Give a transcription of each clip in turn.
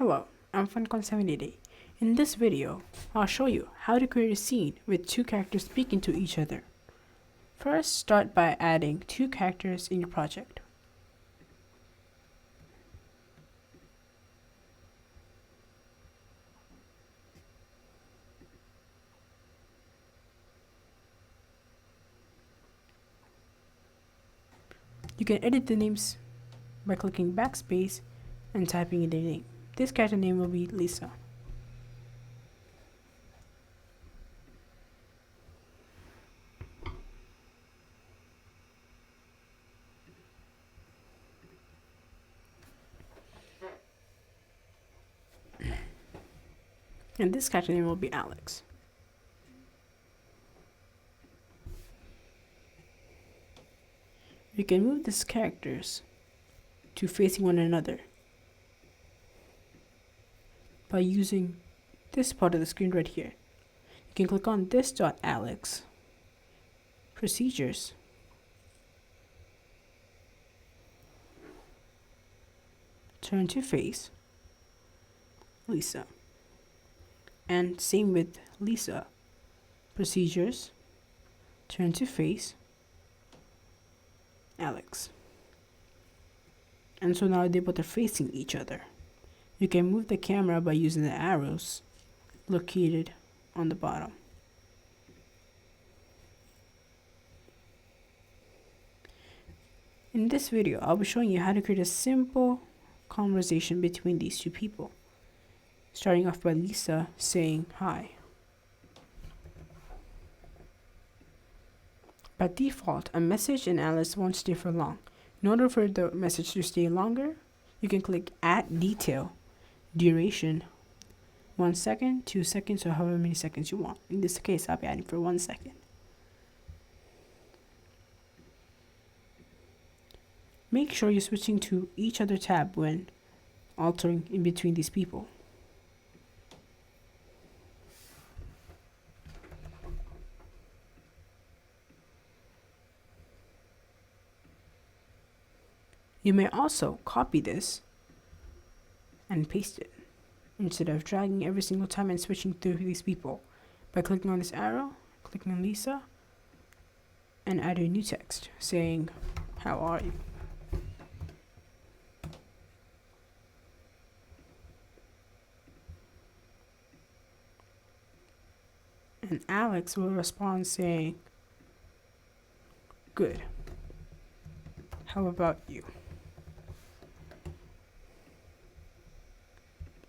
Hello, I'm Funcon78. In this video, I'll show you how to create a scene with two characters speaking to each other. First, start by adding two characters in your project. You can edit the names by clicking backspace and typing in their name. This character name will be Lisa. And this character name will be Alex. You can move these characters to facing one another by using this part of the screen right here. You can click on this .alex, procedures, turn to face, Lisa. And same with Lisa, procedures, turn to face, Alex. And so now they both are facing each other. You can move the camera by using the arrows located on the bottom. In this video, I'll be showing you how to create a simple conversation between these two people. Starting off by Lisa saying hi. By default, a message in Alice won't stay for long. In order for the message to stay longer, you can click Add Detail, Duration, 1 second, 2 seconds, or however many seconds you want. In this case, I'll be adding for 1 second. Make sure you're switching to each other tab when altering in between these people. You may also copy this and paste it instead of dragging every single time and switching through these people by clicking on this arrow, clicking on Lisa, and add a new text saying, "How are you?" And Alex will respond saying, "Good. How about you?"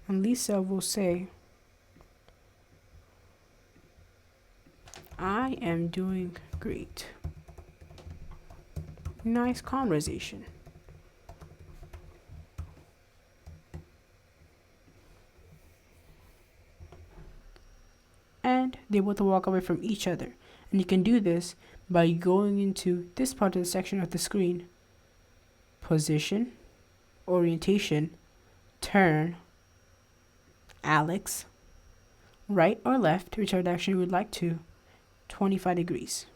And Lisa will say, "I am doing great." Nice conversation. And they both walk away from each other. And you can do this by going into this part of the section of the screen. Position, orientation, turn, Alex, right or left, whichever direction you would like to, 25 degrees.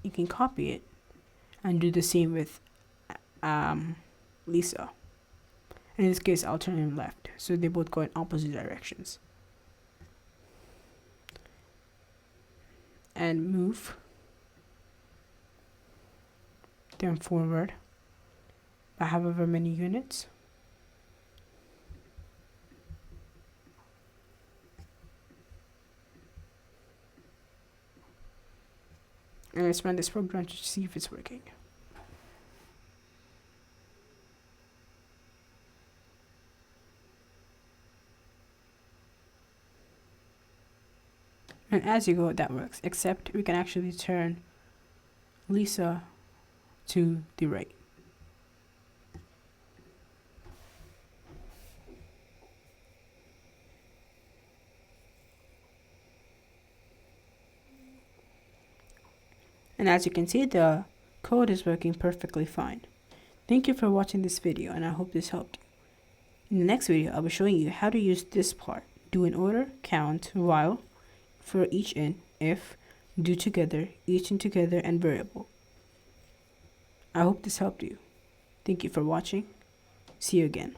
You can copy it and do the same with Lisa. In this case, I'll turn him left, so they both go in opposite directions. And move them forward by however many units. And let's run this program to see if it's working. And as you go, that works, except we can actually turn Lisa to the right. And as you can see, the code is working perfectly fine. Thank you for watching this video, and I hope this helped you. In the next video, I'll be showing you how to use this part. Do in order, count, while, for each in, if, do together, each in together, and variable. I hope this helped you. Thank you for watching. See you again.